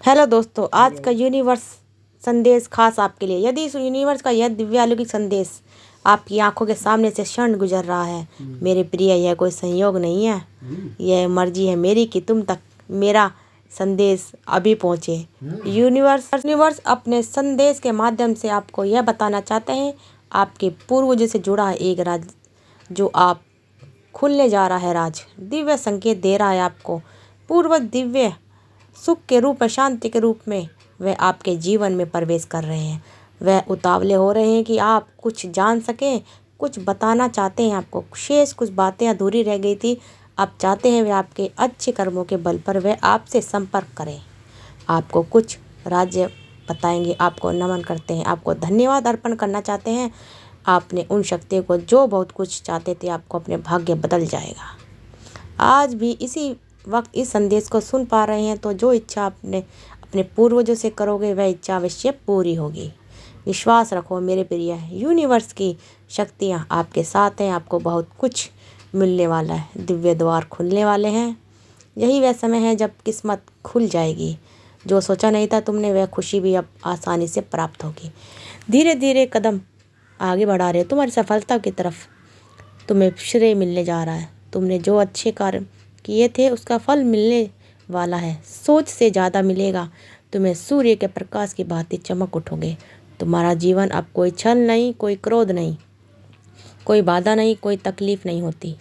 Hello दोस्तों, आज का यूनिवर्स संदेश खास आपके लिए। यदि इस यूनिवर्स का यह दिव्य अलौकिक संदेश आपकी आंखों के सामने से क्षण गुजर रहा है, मेरे प्रिय, यह कोई संयोग नहीं है, यह मर्जी है मेरी कि तुम तक मेरा संदेश अभी पहुँचे। यूनिवर्स अपने संदेश के माध्यम से आपको यह बताना चाहते हैं, आपके पूर्वजों से जुड़ा है एक राज जो आप खुलने जा रहा है। राज दिव्य संकेत दे रहा है आपको। पूर्वज दिव्य सुख के रूप में, शांति के रूप में वह आपके जीवन में प्रवेश कर रहे हैं। वह उतावले हो रहे हैं कि आप कुछ जान सकें, कुछ बताना चाहते हैं आपको। शेष कुछ बातें अधूरी रह गई थी, आप चाहते हैं वे आपके अच्छे कर्मों के बल पर वह आपसे संपर्क करें, आपको कुछ राज्य बताएंगे, आपको नमन करते हैं, आपको धन्यवाद अर्पण करना चाहते हैं। आपने उन शक्तियों को जो बहुत कुछ चाहते थे, आपको अपने भाग्य बदल जाएगा। आज भी इसी वक्त इस संदेश को सुन पा रहे हैं तो जो इच्छा आपने अपने पूर्वजों से करोगे वह इच्छा अवश्य पूरी होगी। विश्वास रखो मेरे प्रिय, यूनिवर्स की शक्तियाँ आपके साथ हैं। आपको बहुत कुछ मिलने वाला है, दिव्य द्वार खुलने वाले हैं। यही वह समय है जब किस्मत खुल जाएगी। जो सोचा नहीं था तुमने, वह खुशी भी अब आसानी से प्राप्त होगी। धीरे धीरे कदम आगे बढ़ा रहे हो तुम्हारी सफलता की तरफ। तुम्हें श्रेय मिलने जा रहा है। तुमने जो अच्छे कार्य किए थे उसका फल मिलने वाला है, सोच से ज़्यादा मिलेगा। तुम्हें सूर्य के प्रकाश की भांति चमक उठोगे। तुम्हारा जीवन अब कोई छल नहीं, कोई क्रोध नहीं, कोई बाधा नहीं, कोई तकलीफ नहीं होती।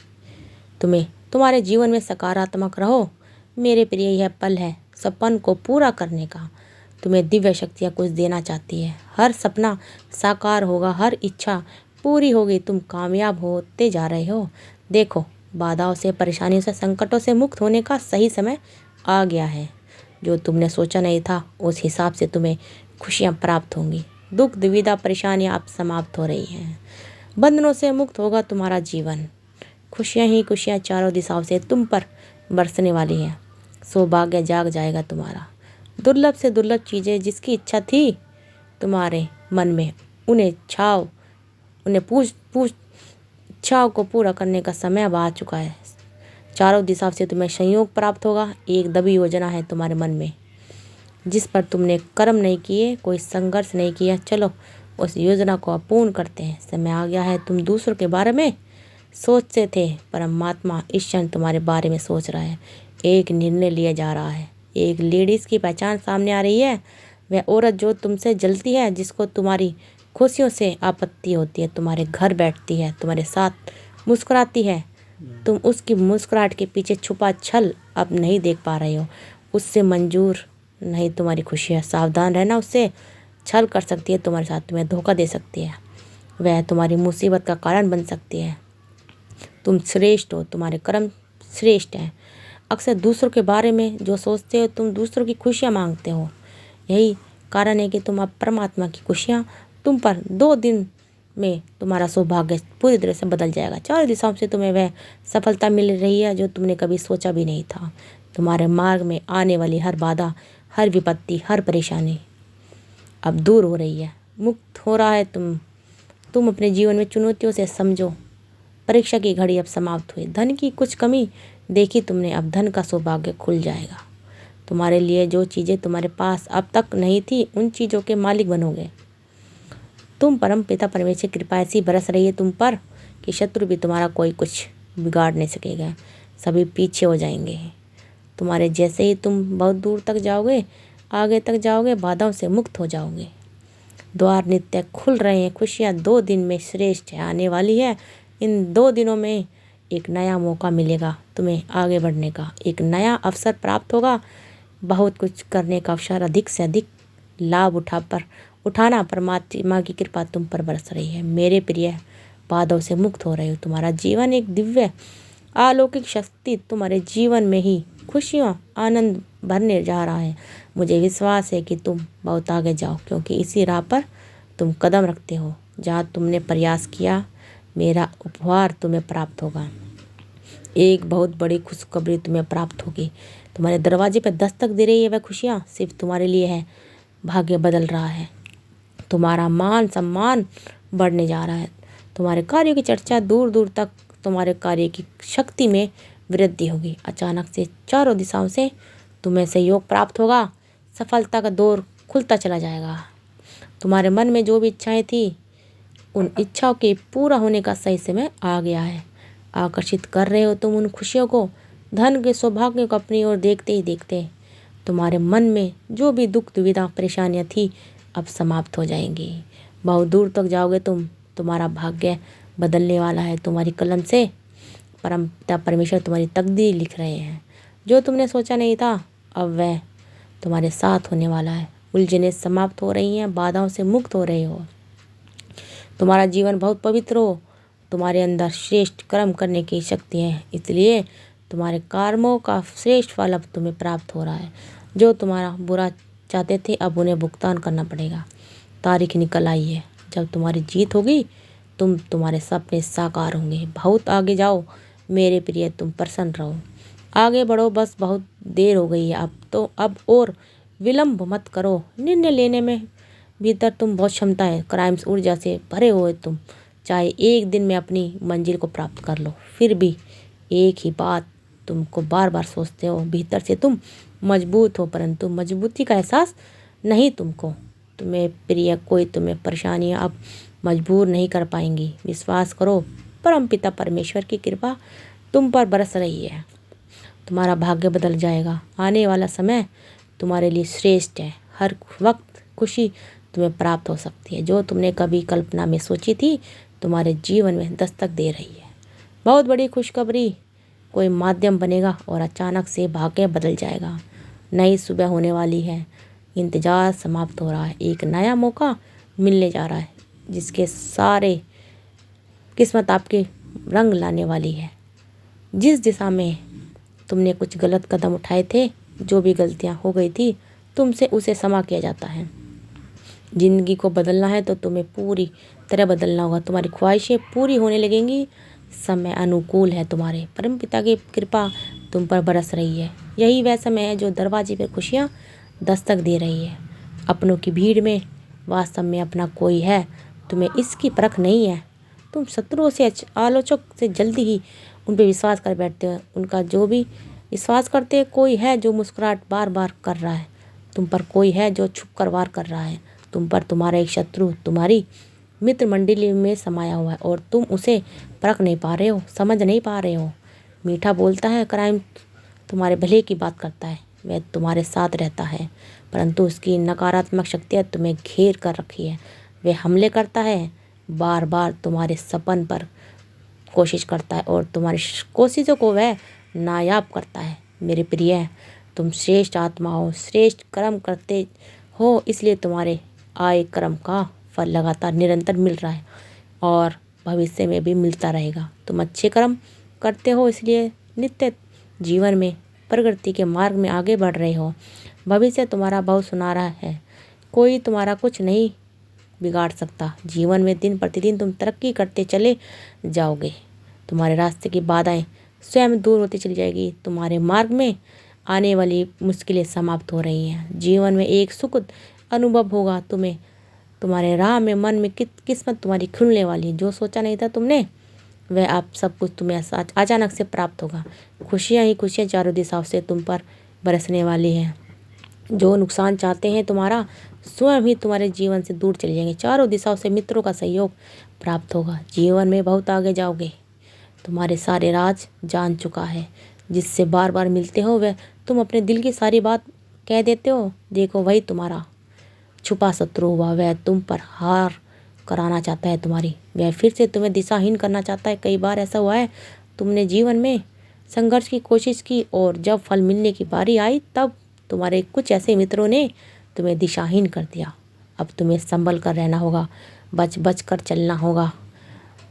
तुम्हारे जीवन में सकारात्मक रहो मेरे प्रिय। यह पल है सपन को पूरा करने का। तुम्हें दिव्य शक्तियाँ कुछ देना चाहती है। हर सपना साकार होगा, हर इच्छा पूरी होगी। तुम कामयाब होते जा रहे हो। देखो, बाधाओं से, परेशानियों से, संकटों से मुक्त होने का सही समय आ गया है। जो तुमने सोचा नहीं था उस हिसाब से तुम्हें खुशियाँ प्राप्त होंगी। दुख, दुविधा, परेशानियाँ अब समाप्त हो रही हैं। बंधनों से मुक्त होगा तुम्हारा जीवन। खुशियाँ ही खुशियाँ चारों दिशाओं से तुम पर बरसने वाली हैं। सौभाग्य जाग जाएगा तुम्हारा। दुर्लभ से दुर्लभ चीज़ें जिसकी इच्छा थी तुम्हारे मन में, उन्हें पूछ इच्छाओं को पूरा करने का समय अब आ चुका है। चारों दिशाओं से तुम्हें संयोग प्राप्त होगा। एक दबी योजना है तुम्हारे मन में जिस पर तुमने कर्म नहीं किए, कोई संघर्ष नहीं किया। चलो उस योजना को पूर्ण करते हैं। समय आ गया है। तुम दूसरों के बारे में सोचते थे, परमात्मा इस क्षण तुम्हारे बारे में सोच रहा है। एक निर्णय लिया जा रहा है। एक लेडीज़ की पहचान सामने आ रही है। वह औरत जो तुमसे जलती है, जिसको तुम्हारी खुशियों से आपत्ति होती है, तुम्हारे घर बैठती है, तुम्हारे साथ मुस्कुराती है। तुम उसकी मुस्कुराहट के पीछे छुपा छल अब नहीं देख पा रहे हो। उससे मंजूर नहीं तुम्हारी खुशियाँ। सावधान रहना, उससे छल कर सकती है तुम्हारे साथ, तुम्हें धोखा दे सकती है। वह तुम्हारी मुसीबत का कारण बन सकती है। तुम श्रेष्ठ हो, तुम्हारे कर्म श्रेष्ठ हैं। अक्सर दूसरों के बारे में जो सोचते हो, तुम दूसरों की खुशियाँ मांगते हो। यही कारण है कि तुम अब परमात्मा की खुशियाँ तुम पर 2 दिन में तुम्हारा सौभाग्य पूरी तरह से बदल जाएगा। चारों दिशाओं से तुम्हें वह सफलता मिल रही है जो तुमने कभी सोचा भी नहीं था। तुम्हारे मार्ग में आने वाली हर बाधा, हर विपत्ति, हर परेशानी अब दूर हो रही है, मुक्त हो रहा है। तुम अपने जीवन में चुनौतियों से समझो। परीक्षा की घड़ी अब समाप्त हुई। धन की कुछ कमी देखी तुमने, अब धन का सौभाग्य खुल जाएगा। तुम्हारे लिए जो चीज़ें तुम्हारे पास अब तक नहीं थी, उन चीज़ों के मालिक बनोगे। तुम परम पिता परमेश्वर की कृपा ऐसी बरस रही है तुम पर कि शत्रु भी तुम्हारा कोई कुछ बिगाड़ नहीं सकेगा। सभी पीछे हो जाएंगे तुम्हारे। जैसे ही तुम बहुत दूर तक जाओगे, आगे तक जाओगे, बाधाओं से मुक्त हो जाओगे। द्वार नित्य खुल रहे हैं। खुशियाँ 2 दिन में श्रेष्ठ आने वाली है। इन 2 दिनों में एक नया मौका मिलेगा तुम्हें आगे बढ़ने का। एक नया अवसर प्राप्त होगा। बहुत कुछ करने का अवसर, अधिक से अधिक लाभ उठाना परमात्मा की कृपा तुम पर बरस रही है मेरे प्रिय। बाधाओं से मुक्त हो रहे हो। तुम्हारा जीवन एक दिव्य अलौकिक शक्ति तुम्हारे जीवन में ही खुशियाँ, आनंद भरने जा रहा है। मुझे विश्वास है कि तुम बहुत आगे जाओ, क्योंकि इसी राह पर तुम कदम रखते हो। जहाँ तुमने प्रयास किया, मेरा उपहार तुम्हें प्राप्त होगा। एक बहुत बड़ी खुशखबरी तुम्हें प्राप्त होगी। तुम्हारे दरवाजे पर दस्तक दे रही है वह खुशियाँ सिर्फ तुम्हारे लिए है। भाग्य बदल रहा है। तुम्हारा मान सम्मान बढ़ने जा रहा है। तुम्हारे कार्यों की चर्चा दूर दूर तक, तुम्हारे कार्य की शक्ति में वृद्धि होगी। अचानक से चारों दिशाओं से तुम्हें सहयोग प्राप्त होगा। सफलता का दौर खुलता चला जाएगा। तुम्हारे मन में जो भी इच्छाएं थी, उन इच्छाओं के पूरा होने का सही समय आ गया है। आकर्षित कर रहे हो तुम उन खुशियों को, धन के सौभाग्य को अपनी ओर देखते ही देखते। तुम्हारे मन में जो भी दुख दुविधा परेशानियां थी अब समाप्त हो जाएंगी। बहुत दूर तक जाओगे तुम। तुम्हारा भाग्य बदलने वाला है। तुम्हारी कलम से परम पिता परमेश्वर तुम्हारी तकदीर लिख रहे हैं। जो तुमने सोचा नहीं था अब वह तुम्हारे साथ होने वाला है। उलझनें समाप्त हो रही हैं, बाधाओं से मुक्त हो रहे हो। तुम्हारा जीवन बहुत पवित्र हो। तुम्हारे अंदर श्रेष्ठ कर्म करने की शक्ति है, इसलिए तुम्हारे कर्मों का श्रेष्ठ फल अब तुम्हें प्राप्त हो रहा है। जो तुम्हारा बुरा चाहते थे अब उन्हें भुगतान करना पड़ेगा। तारीख निकल आई है जब तुम्हारी जीत होगी। तुम्हारे सपने साकार होंगे। बहुत आगे जाओ मेरे प्रिय, तुम प्रसन्न रहो। आगे बढ़ो, बस बहुत देर हो गई है अब और विलंब मत करो। निर्णय लेने में भीतर तुम बहुत क्षमता है। क्राइम्स ऊर्जा से भरे हुए तुम चाहे एक दिन में अपनी मंजिल को प्राप्त कर लो, फिर भी एक ही बात तुमको बार बार सोचते हो। भीतर से तुम मजबूत हो, परंतु मजबूती का एहसास नहीं तुमको। तुम्हें प्रिय कोई तुम्हें परेशानियां अब मजबूर नहीं कर पाएंगी। विश्वास करो, परमपिता परमेश्वर की कृपा तुम पर बरस रही है। तुम्हारा भाग्य बदल जाएगा। आने वाला समय तुम्हारे लिए श्रेष्ठ है। हर वक्त खुशी तुम्हें प्राप्त हो सकती है। जो तुमने कभी कल्पना में सोची थी तुम्हारे जीवन में दस्तक दे रही है। बहुत बड़ी खुशखबरी कोई माध्यम बनेगा और अचानक से भाग्य बदल जाएगा। नई सुबह होने वाली है। इंतजार समाप्त हो रहा है। एक नया मौका मिलने जा रहा है जिसके सारे किस्मत आपके रंग लाने वाली है। जिस दिशा में तुमने कुछ गलत कदम उठाए थे, जो भी गलतियां हो गई थी तुमसे, उसे क्षमा किया जाता है। जिंदगी को बदलना है तो तुम्हें पूरी तरह बदलना होगा। तुम्हारी ख्वाहिशें पूरी होने लगेंगी। समय अनुकूल है। तुम्हारे परमपिता की कृपा तुम पर बरस रही है। यही वह समय है जो दरवाजे पर खुशियाँ दस्तक दे रही है। अपनों की भीड़ में वास्तव में अपना कोई है, तुम्हें इसकी परख नहीं है। तुम शत्रुओं से, आलोचक से जल्दी ही उन पर विश्वास कर बैठते हो। उनका जो भी विश्वास करते, कोई है जो मुस्कुराहट बार बार कर रहा है तुम पर, कोई है जो छुप कर वार कर रहा है तुम पर। तुम्हारा एक शत्रु तुम्हारी मित्र मंडली में समाया हुआ है और तुम उसे परख नहीं पा रहे हो, समझ नहीं पा रहे हो। मीठा बोलता है, क्राइम तुम्हारे भले की बात करता है। वह तुम्हारे साथ रहता है, परंतु उसकी नकारात्मक शक्तियाँ तुम्हें घेर कर रखी है। वह हमले करता है, बार बार तुम्हारे सपन पर कोशिश करता है और तुम्हारी कोशिशों को वह नायाब करता है। मेरे प्रिय, तुम श्रेष्ठ आत्मा हो, श्रेष्ठ कर्म करते हो, इसलिए तुम्हारे आए कर्म का फल लगातार निरंतर मिल रहा है और भविष्य में भी मिलता रहेगा। तुम अच्छे कर्म करते हो, इसलिए नित्य जीवन में प्रगति के मार्ग में आगे बढ़ रहे हो। भविष्य तुम्हारा बहुत सुनहरा है। कोई तुम्हारा कुछ नहीं बिगाड़ सकता। जीवन में दिन प्रतिदिन तुम तरक्की करते चले जाओगे। तुम्हारे रास्ते की बाधाएं स्वयं दूर होती चली जाएगी। तुम्हारे मार्ग में आने वाली मुश्किलें समाप्त हो रही हैं। जीवन में एक सुख अनुभव होगा तुम्हें। तुम्हारे राह में मन में किस्मत तुम्हारी खुलने वाली है। जो सोचा नहीं था तुमने, वह आप सब कुछ तुम्हें अचानक से प्राप्त होगा। खुशियाँ ही खुशियाँ चारों दिशाओं से तुम पर बरसने वाली हैं। जो नुकसान चाहते हैं तुम्हारा, स्वयं ही तुम्हारे जीवन से दूर चले जाएंगे। चारों दिशाओं से मित्रों का सहयोग प्राप्त होगा। जीवन में बहुत आगे जाओगे। तुम्हारे सारे राज जान चुका है। जिससे बार बार मिलते हो वह तुम अपने दिल की सारी बात कह देते हो। देखो, वही तुम्हारा छुपा शत्रु हुआ। वह तुम पर हार कराना चाहता है तुम्हारी। वह फिर से तुम्हें दिशाहीन करना चाहता है। कई बार ऐसा हुआ है, तुमने जीवन में संघर्ष की कोशिश की और जब फल मिलने की बारी आई तब तुम्हारे कुछ ऐसे मित्रों ने तुम्हें दिशाहीन कर दिया। अब तुम्हें संभल कर रहना होगा, बच बच कर चलना होगा।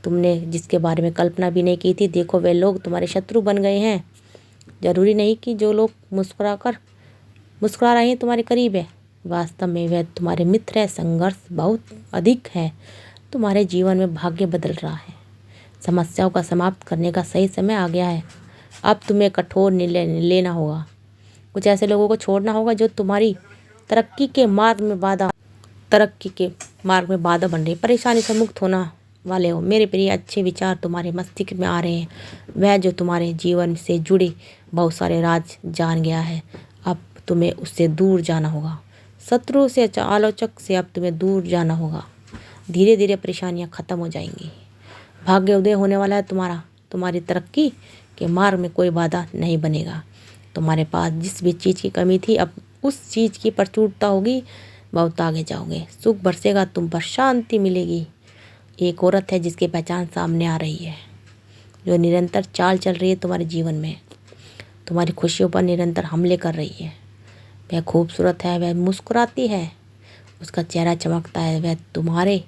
तुमने जिसके बारे में कल्पना भी नहीं की थी, देखो वे लोग तुम्हारे शत्रु बन गए हैं। जरूरी नहीं कि जो लोग मुस्कुरा रहे हैं तुम्हारे करीब है, वास्तव में वह तुम्हारे मित्र है। संघर्ष बहुत अधिक है। तुम्हारे जीवन में भाग्य बदल रहा है। समस्याओं का समाप्त करने का सही समय आ गया है। अब तुम्हें कठोर निर्णय लेना होगा। कुछ ऐसे लोगों को छोड़ना होगा जो तुम्हारी तरक्की के मार्ग में बाधा बन रही। परेशानी से मुक्त होना वाले हो। मेरे प्रिय, अच्छे विचार तुम्हारे मस्तिष्क में आ रहे हैं। वह जो तुम्हारे जीवन से जुड़े बहुत सारे राज जान गया है, अब तुम्हें उससे दूर जाना होगा। शत्रु से, आलोचक से अब तुम्हें दूर जाना होगा। धीरे धीरे परेशानियां खत्म हो जाएंगी। भाग्य उदय होने वाला है तुम्हारा। तुम्हारी तरक्की के मार्ग में कोई बाधा नहीं बनेगा। तुम्हारे पास जिस भी चीज़ की कमी थी, अब उस चीज़ की प्रचुरता होगी। बहुत आगे जाओगे, सुख बरसेगा तुम पर, शांति मिलेगी। एक औरत है जिसकी पहचान सामने आ रही है, जो निरंतर चाल चल रही है तुम्हारे जीवन में, तुम्हारी खुशियों पर निरंतर हमले कर रही है। वह खूबसूरत है, वह मुस्कुराती है, उसका चेहरा चमकता है, वह तुम्हारे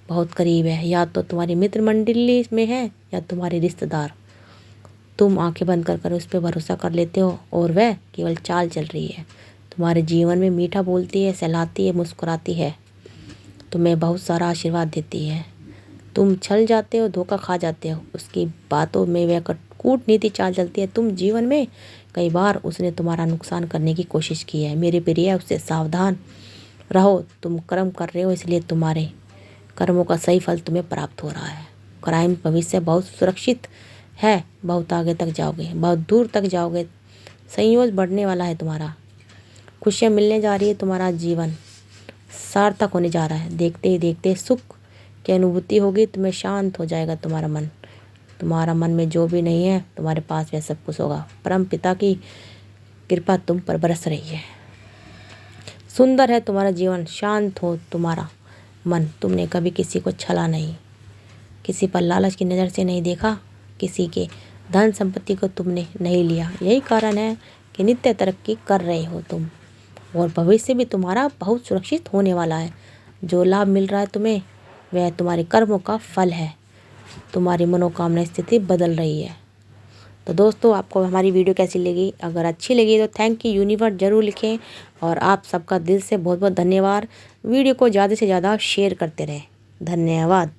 बहुत करीब है। या तो तुम्हारी मित्र मंडली में है या तुम्हारे रिश्तेदार। तुम आंखें बंद कर उस पर भरोसा कर लेते हो और वह केवल चाल चल रही है। तुम्हारे जीवन में मीठा बोलती है, सहलाती है, मुस्कुराती है, तुम्हें बहुत सारा आशीर्वाद देती है। तुम छल जाते हो, धोखा खा जाते हो, उसकी बातों में वह कूटनीति चाल चलती है। तुम जीवन में कई बार उसने तुम्हारा नुकसान करने की कोशिश की है। मेरे प्रिय, उससे सावधान रहो। तुम कर्म कर रहे हो, इसलिए तुम्हारे कर्मों का सही फल तुम्हें प्राप्त हो रहा है। क्राइम भविष्य बहुत सुरक्षित है। बहुत आगे तक जाओगे, बहुत दूर तक जाओगे। संयोग बढ़ने वाला है तुम्हारा। खुशियाँ मिलने जा रही है। तुम्हारा जीवन सार्थक होने जा रहा है। देखते ही देखते सुख की अनुभूति होगी। तुम्हें शांत हो जाएगा तुम्हारा मन। तुम्हारा मन में जो भी नहीं है, तुम्हारे पास वह सब कुछ होगा। परम पिता की कृपा तुम पर बरस रही है। सुंदर है तुम्हारा जीवन। शांत हो तुम्हारा मन। तुमने कभी किसी को छला नहीं, किसी पर लालच की नज़र से नहीं देखा, किसी के धन संपत्ति को तुमने नहीं लिया। यही कारण है कि नित्य तरक्की कर रहे हो तुम, और भविष्य भी तुम्हारा बहुत सुरक्षित होने वाला है। जो लाभ मिल रहा है तुम्हें, वह तुम्हारे कर्मों का फल है। तुम्हारी मनोकामना स्थिति बदल रही है। तो दोस्तों, आपको हमारी वीडियो कैसी लगी? अगर अच्छी लगी तो थैंक यू यूनिवर्स ज़रूर लिखें। और आप सबका दिल से बहुत बहुत धन्यवाद। वीडियो को ज़्यादा से ज़्यादा शेयर करते रहें। धन्यवाद।